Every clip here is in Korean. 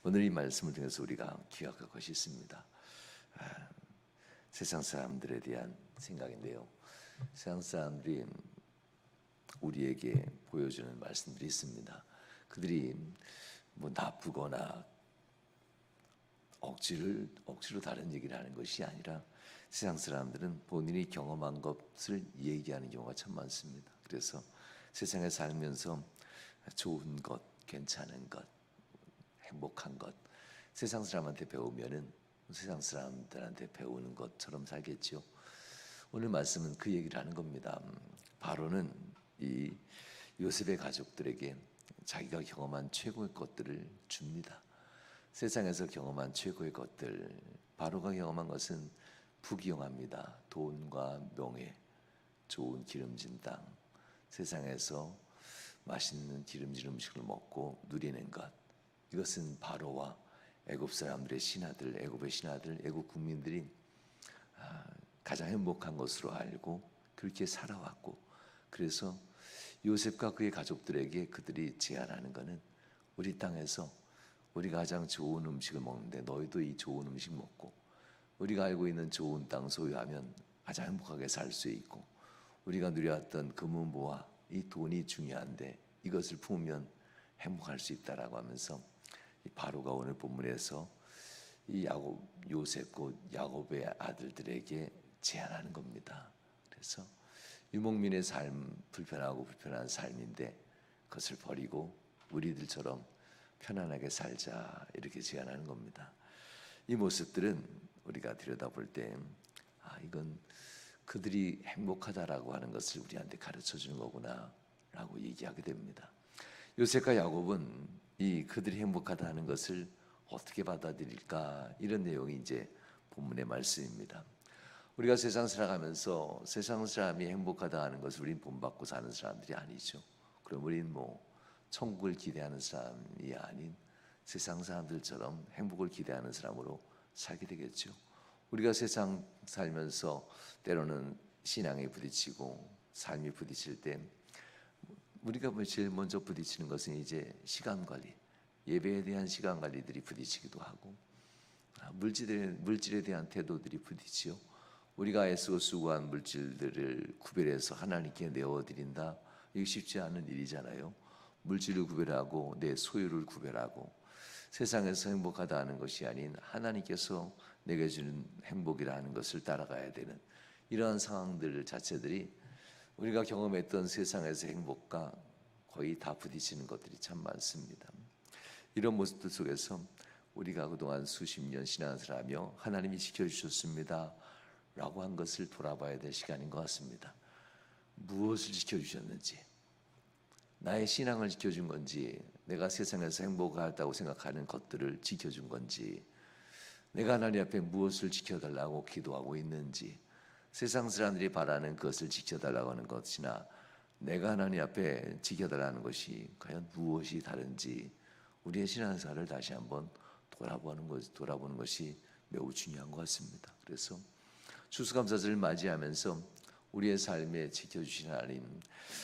오늘 이 말씀을 통해서 우리가 기억할 것이 있습니다. 세상 사람들에 대한 생각인데요. 세상 사람들이 우리에게 보여주는 말씀들이 있습니다. 그들이 뭐 나쁘거나 억지로 다른 얘기를 하는 것이 아니라 세상 사람들은 본인이 경험한 것을 얘기하는 경우가 참 많습니다. 그래서 세상에 살면서 좋은 것, 괜찮은 것, 행복한 것, 세상 사람한테 배우면은 세상 사람들한테 배우는 것처럼 살겠죠. 오늘 말씀은 그 얘기를 하는 겁니다. 바로는 이 요셉의 가족들에게 자기가 경험한 최고의 것들을 줍니다. 세상에서 경험한 최고의 것들, 바로가 경험한 것은 부귀영합니다. 돈과 명예, 좋은 기름진 땅, 세상에서 맛있는 기름진 음식을 먹고 누리는 것, 이것은 바로와 애굽 사람들의 신하들, 애굽의 신하들, 애굽 국민들이 가장 행복한 것으로 알고 그렇게 살아왔고, 그래서 요셉과 그의 가족들에게 그들이 제안하는 것은 우리 땅에서 우리가 가장 좋은 음식을 먹는데 너희도 이 좋은 음식 먹고 우리가 알고 있는 좋은 땅 소유하면 가장 행복하게 살 수 있고, 우리가 누려왔던 금은보화, 이 돈이 중요한데 이것을 품으면 행복할 수 있다라고 하면서 이 바로가 오늘 본문에서 이 요셉 곧 야곱의 아들들에게 제안하는 겁니다. 그래서 유목민의 삶, 불편한 삶인데 그것을 버리고 우리들처럼 편안하게 살자, 이렇게 제안하는 겁니다. 이 모습들은 우리가 들여다볼 때 이건 그들이 행복하다라고 하는 것을 우리한테 가르쳐 주는 거구나 라고 얘기하게 됩니다. 요셉과 야곱은 이 그들이 행복하다는 것을 어떻게 받아들일까, 이런 내용이 이제 본문의 말씀입니다. 우리가 세상 살아가면서 세상 사람이 행복하다 하는 것을 우린 본받고 사는 사람들이 아니죠. 그럼 우린 뭐 천국을 기대하는 사람이 아닌 세상 사람들처럼 행복을 기대하는 사람으로 살게 되겠죠. 우리가 세상 살면서 때로는 신앙에 부딪히고 삶이 부딪힐 때 우리가 제일 먼저 부딪히는 것은 이제 시간 관리, 예배에 대한 시간 관리들이 부딪히기도 하고, 물질에 대한 태도들이 부딪히요. 우리가 애쓰고 수고한 물질들을 구별해서 하나님께 내어드린다, 이게 쉽지 않은 일이잖아요. 물질을 구별하고 내 소유를 구별하고 세상에서 행복하다 하는 것이 아닌 하나님께서 내게 주는 행복이라는 것을 따라가야 되는 이러한 상황들 자체들이 우리가 경험했던 세상에서 행복과 거의 다 부딪히는 것들이 참 많습니다. 이런 모습들 속에서 우리가 그동안 수십 년 신앙생활하며 하나님이 지켜주셨습니다 라고 한 것을 돌아봐야 될 시간인 것 같습니다. 무엇을 지켜주셨는지, 나의 신앙을 지켜준 건지, 내가 세상에서 행복하다고 생각하는 것들을 지켜준 건지, 내가 하나님 앞에 무엇을 지켜달라고 기도하고 있는지, 세상 사람들이 바라는 것을 지켜달라고 하는 것이나 내가 하나님 앞에 지켜달라는 것이 과연 무엇이 다른지 우리의 신앙생활을 다시 한번 돌아보는 것이 매우 중요한 것 같습니다. 그래서 추수감사절을 맞이하면서 우리의 삶에 지켜주신 하나님,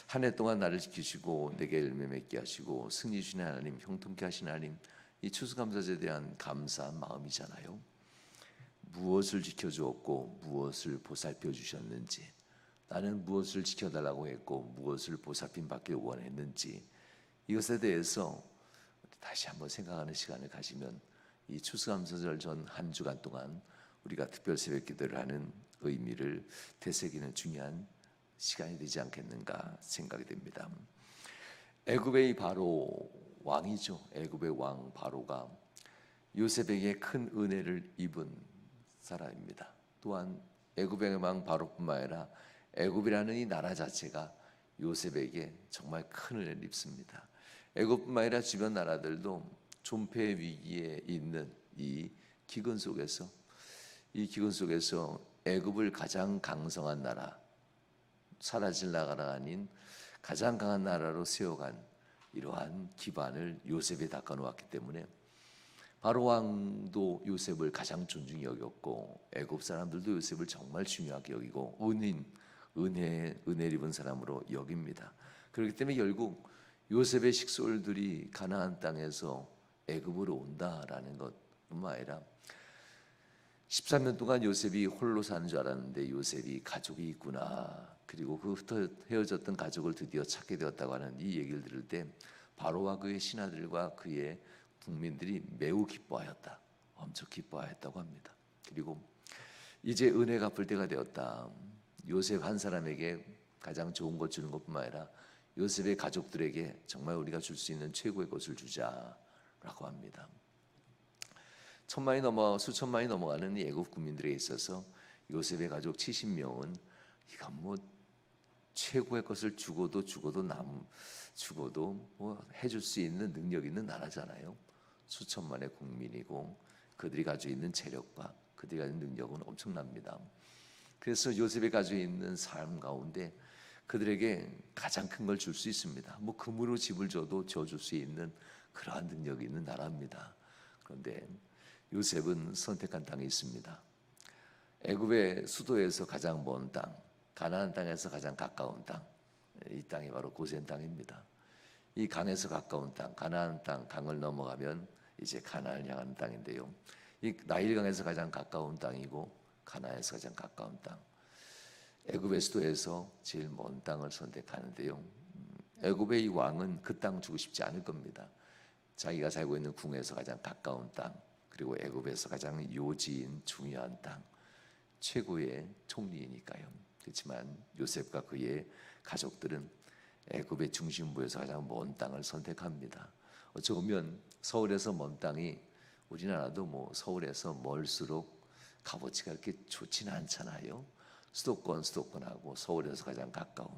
한 해 동안 나를 지키시고 내게 열매 맺게 하시고 승리 주신 하나님, 형통케 하신 하나님, 이 추수감사절에 대한 감사한 마음이잖아요. 무엇을 지켜주었고 무엇을 보살펴 주셨는지, 나는 무엇을 지켜달라고 했고 무엇을 보살핌 받길 원했는지, 이것에 대해서 다시 한번 생각하는 시간을 가지면 이 추수감사절 전 한 주간 동안 우리가 특별 새벽 기도를 하는 의미를 되새기는 중요한 시간이 되지 않겠는가 생각이 됩니다. 애굽의 바로 왕이죠. 애굽의 왕 바로가 요셉에게 큰 은혜를 입은 사람입니다. 또한 애굽의 왕 바로뿐만 아니라 애굽이라는 이 나라 자체가 요셉에게 정말 큰 은혜를 입습니다. 애굽뿐만 아니라 주변 나라들도 존폐 위기에 있는 이 기근 속에서 애굽을 가장 강성한 나라, 사라질 나라가 아닌 가장 강한 나라로 세워간 이러한 기반을 요셉에 닦아 놓았기 때문에 바로 왕도 요셉을 가장 존중히 여겼고 애굽 사람들도 요셉을 정말 중요하게 여기고 은혜를 입은 사람으로 여깁니다. 그렇기 때문에 결국 요셉의 식솔들이 가나안 땅에서 애굽으로 온다라는 것뿐만 아니라 13년 동안 요셉이 홀로 사는 줄 알았는데 요셉이 가족이 있구나. 그리고 그 헤어졌던 가족을 드디어 찾게 되었다고 하는 이 얘기를 들을 때 바로와 그의 신하들과 그의 국민들이 매우 기뻐하였다. 엄청 기뻐하였다고 합니다. 그리고 이제 은혜 갚을 때가 되었다. 요셉 한 사람에게 가장 좋은 것 주는 것뿐만 아니라 요셉의 가족들에게 정말 우리가 줄 수 있는 최고의 것을 주자라고 합니다. 수천만이 넘어가는 이 애굽 국민들에 있어서 요셉의 가족 70명은 이건 뭐 최고의 것을 죽어도 뭐 해줄 수 있는 능력 있는 나라잖아요. 수천만의 국민이고 그들이 가지고 있는 재력과 그들이 가진 능력은 엄청납니다. 그래서 요셉이 가지고 있는 삶 가운데 그들에게 가장 큰 걸 줄 수 있습니다. 뭐 금으로 집을 줘도 줘줄 수 있는 그러한 능력이 있는 나라입니다. 그런데 요셉은 선택한 땅이 있습니다. 애굽의 수도에서 가장 먼 땅, 가나안 땅에서 가장 가까운 땅, 이 땅이 바로 고센 땅입니다. 이 강에서 가까운 땅, 가나안 땅, 강을 넘어가면 이제 가나안을 향하는 땅인데요. 이 나일강에서 가장 가까운 땅이고 가나안에서 가장 가까운 땅, 애굽의 수도에서 제일 먼 땅을 선택하는데요. 애굽의 이 왕은 그 땅 주고 싶지 않을 겁니다. 자기가 살고 있는 궁에서 가장 가까운 땅, 그리고 애굽에서 가장 요지인 중요한 땅, 최고의 총리이니까요. 그렇지만 요셉과 그의 가족들은 애굽의 중심부에서 가장 먼 땅을 선택합니다. 어찌 보면 서울에서 먼 땅이 우리나라도 뭐 서울에서 멀수록 값어치가 그렇게 좋지는 않잖아요. 수도권하고 서울에서 가장 가까운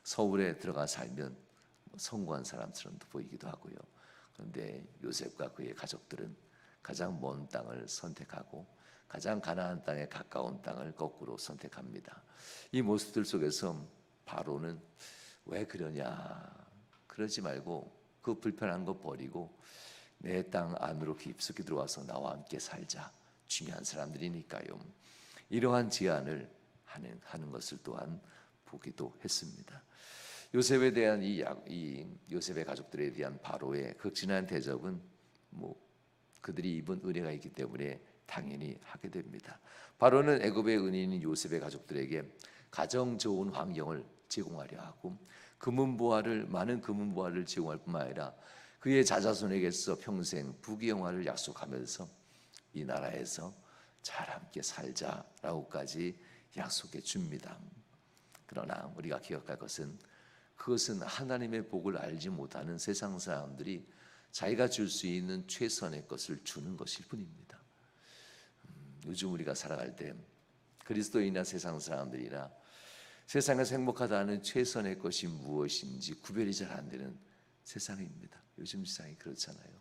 서울에 들어가 살면 성공한 사람처럼 보이기도 하고요. 그런데 요셉과 그의 가족들은 가장 먼 땅을 선택하고 가장 가나안 땅에 가까운 땅을 거꾸로 선택합니다. 이 모습들 속에서 바로는 왜 그러냐? 그러지 말고 그 불편한 거 버리고 내 땅 안으로 깊숙이 들어와서 나와 함께 살자. 중요한 사람들이니까요. 이러한 제안을 하는 것을 또한 보기도 했습니다. 요셉에 대한 이 요셉의 가족들에 대한 바로의 극진한 대접은 뭐 그들이 입은 은혜가 있기 때문에 당연히 하게 됩니다. 바로는 애굽의 은인인 요셉의 가족들에게 가정 좋은 환경을 제공하려 하고 많은 금은 보화를 제공할 뿐만 아니라 그의 자자손에게서 평생 부귀영화를 약속하면서 이 나라에서 잘 함께 살자라고까지 약속해 줍니다. 그러나 우리가 기억할 것은 그것은 하나님의 복을 알지 못하는 세상 사람들이 자기가 줄 수 있는 최선의 것을 주는 것일 뿐입니다. 요즘 우리가 살아갈 때 그리스도인이나 세상 사람들이나 세상에서 행복하다는 최선의 것이 무엇인지 구별이 잘 안 되는 세상입니다. 요즘 세상이 그렇잖아요.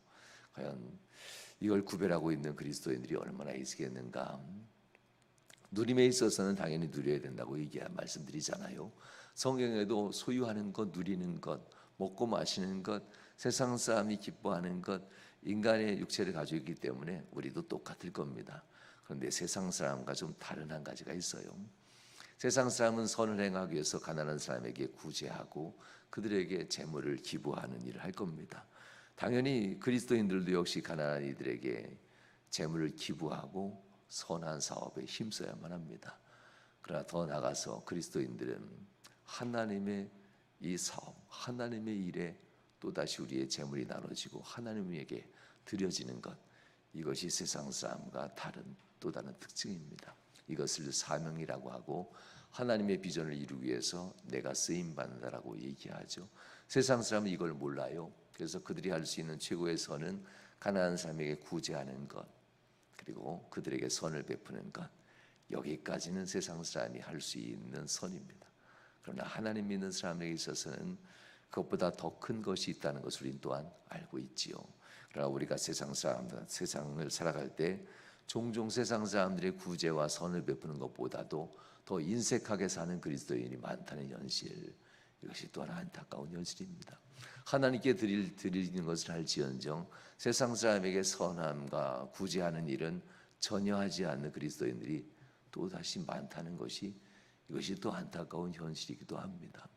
과연 이걸 구별하고 있는 그리스도인들이 얼마나 있겠는가. 누림에 있어서는 당연히 누려야 된다고 말씀드리잖아요. 성경에도 소유하는 것, 누리는 것, 먹고 마시는 것, 세상 사람이 기뻐하는 것, 인간의 육체를 가지고 있기 때문에 우리도 똑같을 겁니다. 그런데 세상 사람과 좀 다른 한 가지가 있어요. 세상 사람은 선을 행하기 위해서 가난한 사람에게 구제하고 그들에게 재물을 기부하는 일을 할 겁니다. 당연히 그리스도인들도 역시 가난한 이들에게 재물을 기부하고 선한 사업에 힘써야만 합니다. 그러나 더 나아가서 그리스도인들은 하나님의 이 사업, 하나님의 일에 또다시 우리의 재물이 나눠지고 하나님에게 드려지는 것, 이것이 세상 사람과 또 다른 특징입니다. 이것을 사명이라고 하고 하나님의 비전을 이루기 위해서 내가 쓰임받는다라고 얘기하죠. 세상 사람은 이걸 몰라요. 그래서 그들이 할 수 있는 최고의 선은 가난한 사람에게 구제하는 것, 그리고 그들에게 선을 베푸는 것, 여기까지는 세상 사람이 할 수 있는 선입니다. 그러나 하나님 믿는 사람에게 있어서는 그것보다 더 큰 것이 있다는 것을 우리는 또한 알고 있지요. 그러나 우리가 세상을 살아갈 때 종종 세상 사람들의 구제와 선을 베푸는 것보다도 더 인색하게 사는 그리스도인이 많다는 현실, 이것이 또한 안타까운 현실입니다. 하나님께 드리는 것을 할지언정 세상 사람에게 선함과 구제하는 일은 전혀 하지 않는 그리스도인들이 또다시 많다는 것이, 이것이 또 안타까운 현실이기도 합니다.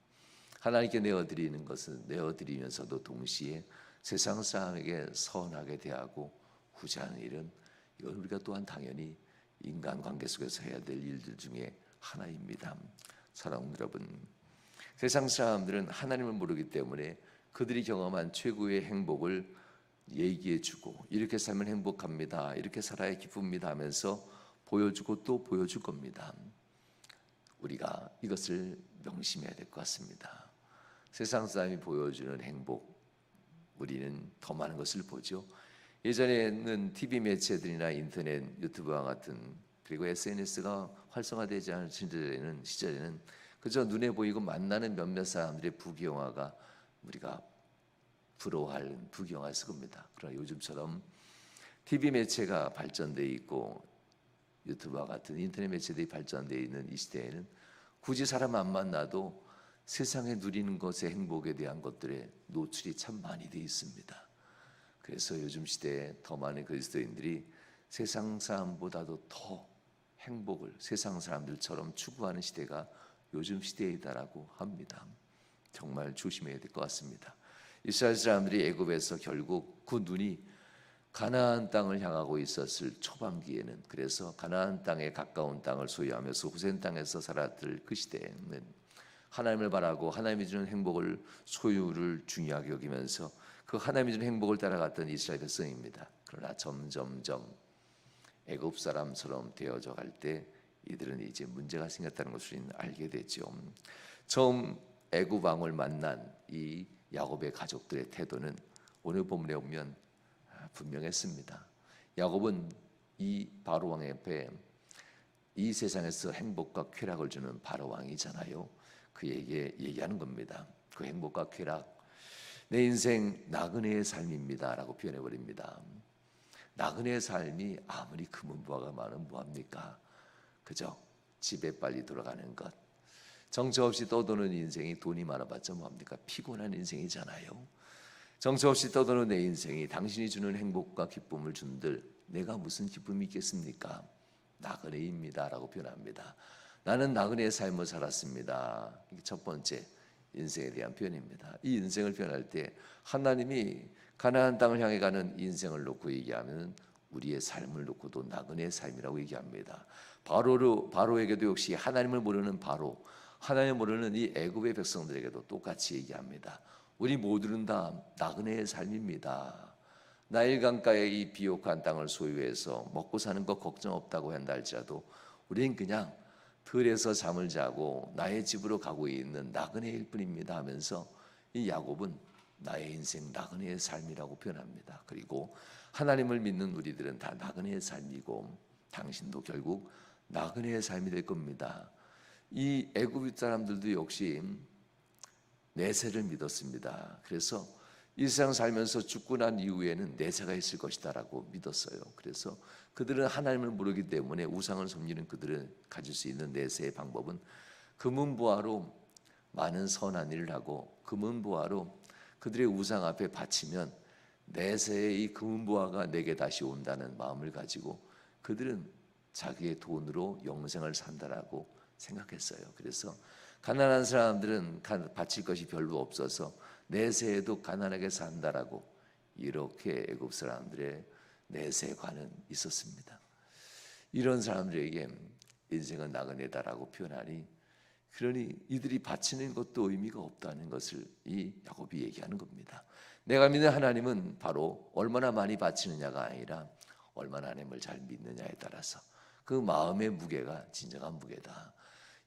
하나님께 내어드리는 것은 내어드리면서도 동시에 세상 사람에게 선하게 대하고 구제하는 일은 이건 우리가 또한 당연히 인간관계 속에서 해야 될 일들 중에 하나입니다. 사랑하는 여러분, 세상 사람들은 하나님을 모르기 때문에 그들이 경험한 최고의 행복을 얘기해주고 이렇게 살면 행복합니다, 이렇게 살아야 기쁩니다 하면서 보여주고 또 보여줄 겁니다. 우리가 이것을 명심해야 될 것 같습니다. 세상 사람이 보여주는 행복, 우리는 더 많은 것을 보죠. 예전에는 TV 매체들이나 인터넷, 유튜브와 같은 그리고 SNS가 활성화되지 않은 시절에는 그저 눈에 보이고 만나는 몇몇 사람들의 부귀영화가 우리가 부러워할 부귀영화였을 겁니다. 그러나 요즘처럼 TV 매체가 발전되어 있고 유튜브와 같은 인터넷 매체들이 발전되어 있는 이 시대에는 굳이 사람 안 만나도 세상에 누리는 것의 행복에 대한 것들에 노출이 참 많이 되어 있습니다. 그래서 요즘 시대에 더 많은 그리스도인들이 세상 사람보다도 더 행복을 세상 사람들처럼 추구하는 시대가 요즘 시대이다라고 합니다. 정말 조심해야 될 것 같습니다. 이스라엘 사람들이 애굽에서 결국 그 눈이 가나안 땅을 향하고 있었을 초반기에는, 그래서 가나안 땅에 가까운 땅을 소유하면서 후센 땅에서 살았을 그 시대에는 하나님을 바라고 하나님이 주는 행복을, 소유를 중요하게 여기면서 그 하나님이 주는 행복을 따라갔던 이스라엘 백성입니다. 그러나 점점점 애굽 사람처럼 되어져 갈 때 이들은 이제 문제가 생겼다는 것을 알게 되죠. 처음 애굽 왕을 만난 이 야곱의 가족들의 태도는 오늘 본문에 보면 분명했습니다. 야곱은 이 바로 왕 앞에 이 세상에서 행복과 쾌락을 주는 바로 왕이잖아요. 그에게 얘기하는 겁니다. 그 행복과 쾌락, 내 인생 나그네의 삶입니다 라고 표현해 버립니다. 나그네의 삶이 아무리 금은부화가 많으면 뭐합니까? 그저 집에 빨리 돌아가는 것, 정처 없이 떠도는 인생이 돈이 많아봤자 뭐합니까? 피곤한 인생이잖아요. 정처 없이 떠도는 내 인생이 당신이 주는 행복과 기쁨을 준들 내가 무슨 기쁨이 있겠습니까? 나그네입니다 라고 표현합니다. 나는 나그네의 삶을 살았습니다. 이게 첫 번째 인생에 대한 표현입니다. 이 인생을 표현할 때 하나님이 가나안 땅을 향해 가는 인생을 놓고 얘기하면 우리의 삶을 놓고도 나그네의 삶이라고 얘기합니다. 바로에게도 역시 하나님을 모르는 바로, 하나님을 모르는 이 애굽의 백성들에게도 똑같이 얘기합니다. 우리 모두는 다 나그네의 삶입니다. 나일 강가의 이 비옥한 땅을 소유해서 먹고 사는 것 걱정 없다고 한다 할지라도 우리는 그냥 들에서 잠을 자고 나의 집으로 가고 있는 나그네일 뿐입니다 하면서 이 야곱은 나의 인생 나그네의 삶이라고 표현합니다. 그리고 하나님을 믿는 우리들은 다 나그네의 삶이고 당신도 결국 나그네의 삶이 될 겁니다. 이 애굽 사람들도 역시 내세를 믿었습니다. 그래서 이 세상 살면서 죽고 난 이후에는 내세가 있을 것이다라고 믿었어요. 그래서 그들은 하나님을 모르기 때문에 우상을 섬기는 그들은 가질 수 있는 내세의 방법은 금은보화로 많은 선한 일을 하고 금은보화로 그들의 우상 앞에 바치면 내세의 이 금은보화가 내게 다시 온다는 마음을 가지고 그들은 자기의 돈으로 영생을 산다라고 생각했어요. 그래서 가난한 사람들은 바칠 것이 별로 없어서 내세에도 가난하게 산다라고 이렇게 애굽 사람들의 내세관은 있었습니다. 이런 사람들에게 인생은 나그네다라고 표현하니, 그러니 이들이 바치는 것도 의미가 없다는 것을 이 야곱이 얘기하는 겁니다. 내가 믿는 하나님은 바로 얼마나 많이 바치느냐가 아니라 얼마나 하나님을 잘 믿느냐에 따라서 그 마음의 무게가 진정한 무게다.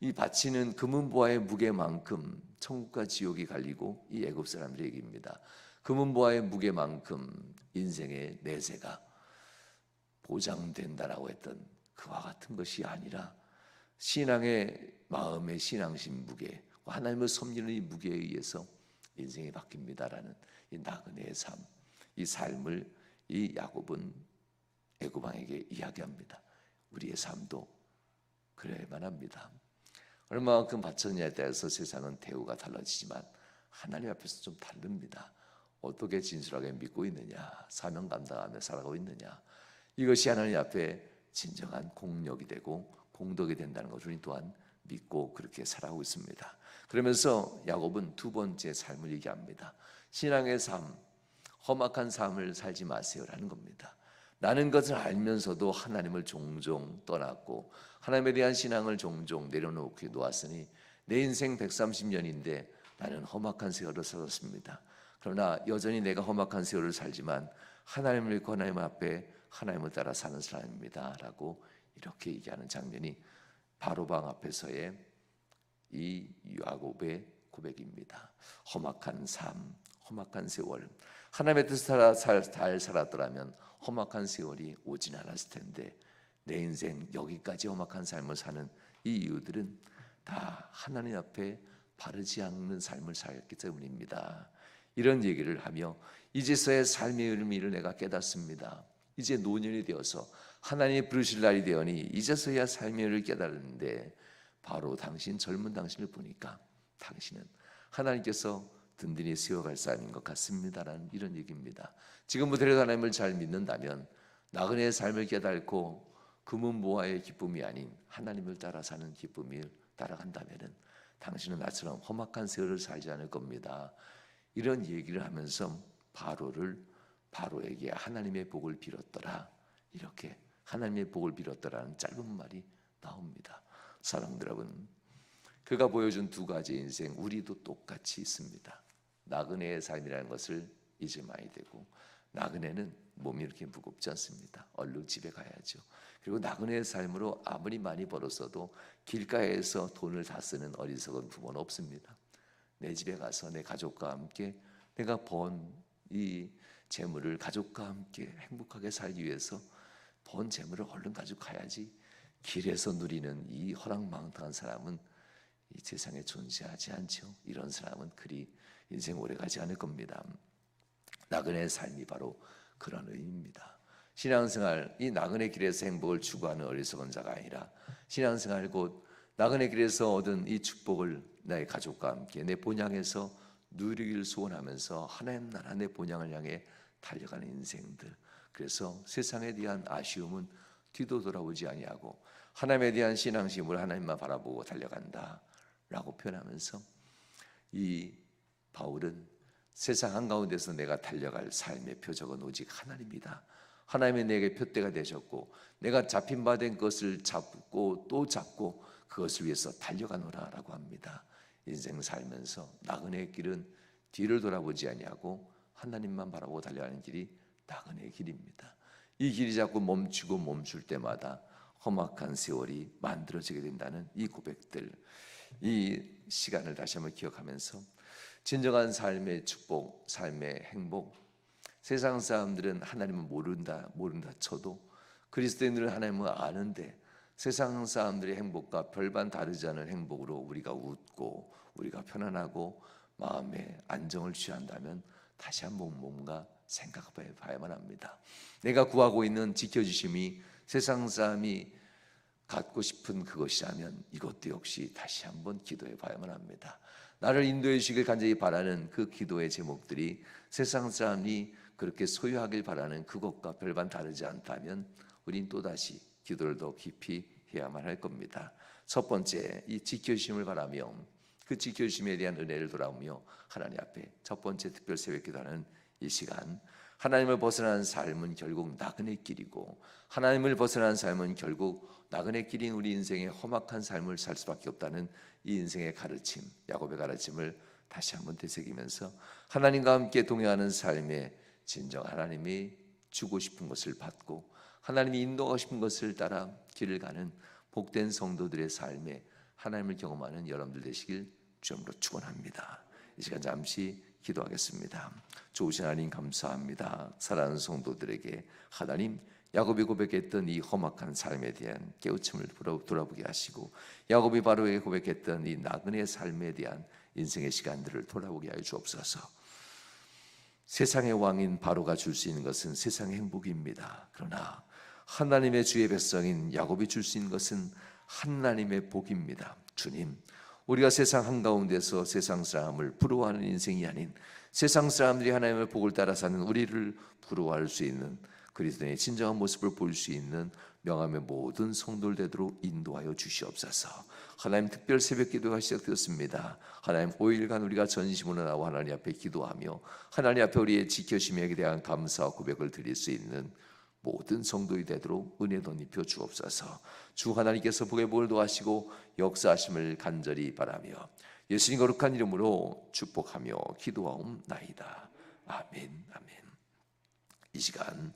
이 바치는 금은보화의 무게만큼 천국과 지옥이 갈리고 이 애굽 사람들의 얘기입니다. 금은보화의 무게만큼 인생의 내세가 보장된다라고 했던 그와 같은 것이 아니라 신앙의 마음의 신앙심 무게, 하나님을 섬기는 이 무게에 의해서 인생이 바뀝니다라는 이 나그네의 삶, 이 삶을 이 야곱은 애굽 왕에게 이야기합니다. 우리의 삶도 그래야만 합니다. 얼마만큼 바쳤냐에 따라서 세상은 대우가 달라지지만 하나님 앞에서 좀 다릅니다. 어떻게 진실하게 믿고 있느냐, 사명 감당하며 살아가고 있느냐, 이것이 하나님 앞에 진정한 공력이 되고 공덕이 된다는 것을 우리 또한 믿고 그렇게 살아가고 있습니다. 그러면서 야곱은 두 번째 삶을 얘기합니다. 신앙의 삶, 험악한 삶을 살지 마세요라는 겁니다. 나는 것을 알면서도 하나님을 종종 떠났고 하나님에 대한 신앙을 종종 놓았으니 내 인생 130년인데 나는 험악한 세월을 살았습니다. 그러나 여전히 내가 험악한 세월을 살지만 하나님을 믿고 하나님 앞에 하나님을 따라 사는 사람입니다 라고 이렇게 얘기하는 장면이 바로방 앞에서의 이 야곱의 고백입니다. 험악한 삶, 험악한 세월, 하나님의 뜻을 잘 살았더라면 험악한 세월이 오진 않았을 텐데 내 인생 여기까지 험악한 삶을 사는 이 이유들은 다 하나님 앞에 바르지 않는 삶을 살았기 때문입니다. 이런 얘기를 하며 이제서야 삶의 의미를 내가 깨닫습니다. 이제 노년이 되어서 하나님이 부르실 날이 되어니 이제서야 삶의 의미를 깨달았는데 바로 당신 젊은 당신을 보니까 당신은 하나님께서 든든히 세워갈 사람인 것 같습니다라는 이런 얘기입니다. 지금부터라도 하나님을 잘 믿는다면 나그네의 삶을 깨닫고 금은보화의 기쁨이 아닌 하나님을 따라 사는 기쁨을 따라간다면 당신은 나처럼 험악한 세월을 살지 않을 겁니다. 이런 얘기를 하면서 바로에게 하나님의 복을 빌었더라, 이렇게 하나님의 복을 빌었더라는 짧은 말이 나옵니다. 사랑들 여러분, 그가 보여준 두 가지 인생 우리도 똑같이 있습니다. 나그네의 삶이라는 것을 잊으면 많이 되고, 나그네는 몸이 이렇게 무겁지 않습니다. 얼른 집에 가야죠. 그리고 나그네의 삶으로 아무리 많이 벌었어도 길가에서 돈을 다 쓰는 어리석은 부모는 없습니다. 내 집에 가서 내 가족과 함께 내가 번 이 재물을 가족과 함께 행복하게 살기 위해서 번 재물을 얼른 가지고 가야지, 길에서 누리는 이 허랑방탕한 사람은 이 세상에 존재하지 않죠. 이런 사람은 그리 인생 오래가지 않을 겁니다. 나그네의 삶이 바로 그런 의미입니다. 신앙생활, 이 나그네 길에서 행복을 추구하는 어리석은 자가 아니라 신앙생활 곧 나그네 길에서 얻은 이 축복을 나의 가족과 함께 내 본향에서 누리기를 소원하면서 하나님 나라 내 본향을 향해 달려가는 인생들. 그래서 세상에 대한 아쉬움은 뒤도 돌아보지 아니하고 하나님에 대한 신앙심으로 하나님만 바라보고 달려간다 라고 표현하면서 이 바울은 세상 한가운데서 내가 달려갈 삶의 표적은 오직 하나님이다. 하나님이 내게 표대가 되셨고 내가 잡힌 바 된 것을 잡고 또 잡고 그것을 위해서 달려가노라 라고 합니다. 인생 살면서 나그네의 길은 뒤를 돌아보지 아니하고 하나님만 바라보고 달려가는 길이 나그네의 길입니다. 이 길이 자꾸 멈추고 멈출 때마다 험악한 세월이 만들어지게 된다는 이 고백들, 이 시간을 다시 한번 기억하면서 진정한 삶의 축복, 삶의 행복, 세상 사람들은 하나님을 모른다 쳐도 그리스도인들은 하나님을 아는데 세상 사람들의 행복과 별반 다르지 않은 행복으로 우리가 웃고 우리가 편안하고 마음의 안정을 취한다면 다시 한번 뭔가 생각해 봐야만 합니다. 내가 구하고 있는 지켜주심이 세상 사람이 갖고 싶은 그것이라면 이것도 역시 다시 한번 기도해 봐야만 합니다. 나를 인도해 주시길 간절히 바라는 그 기도의 제목들이 세상 사람이 그렇게 소유하길 바라는 그것과 별반 다르지 않다면 우린 또다시 기도를 더 깊이 해야만 할 겁니다. 첫 번째, 이 지켜주심을 바라며 그 지켜주심에 대한 은혜를 돌아오며 하나님 앞에 첫 번째 특별 새벽 기도하는 이 시간, 하나님을 벗어난 삶은 결국 나그네 길이고 하나님을 벗어난 삶은 결국 나그네 길인 우리 인생의 험악한 삶을 살 수밖에 없다는 이 인생의 가르침, 야곱의 가르침을 다시 한번 되새기면서 하나님과 함께 동행하는 삶에 진정 하나님이 주고 싶은 것을 받고 하나님이 인도하고 싶은 것을 따라 길을 가는 복된 성도들의 삶에 하나님을 경험하는 여러분들 되시길 주님으로 축원합니다. 이 시간 잠시 기도하겠습니다. 좋으신 하나님 감사합니다. 사랑하는 성도들에게 하나님 야곱이 고백했던 이 험악한 삶에 대한 깨우침을 돌아보게 하시고 야곱이 바로에게 고백했던 이 나그네의 삶에 대한 인생의 시간들을 돌아보게 하여 주옵소서. 세상의 왕인 바로가 줄 수 있는 것은 세상의 행복입니다. 그러나 하나님의 주의 백성인 야곱이 줄 수 있는 것은 하나님의 복입니다. 주님, 우리가 세상 한가운데서 세상 사람을 부러워하는 인생이 아닌 세상 사람들이 하나님의 복을 따라 사는 우리를 부러워할 수 있는 그리스도의 진정한 모습을 볼 수 있는 명함의 모든 성도들 되도록 인도하여 주시옵소서. 하나님, 특별 새벽 기도가 시작되었습니다. 하나님, 5일간 우리가 전심으로 나와 하나님 앞에 기도하며 하나님 앞에 우리의 지켜심에 대한 감사와 고백을 드릴 수 있는 모든 성도이 되도록 은혜 덧입혀 주옵소서. 주 하나님께서 복의 복을 도하시고 역사하심을 간절히 바라며 예수님 거룩한 이름으로 축복하며 기도하옵나이다. 아멘. 아멘. 이 시간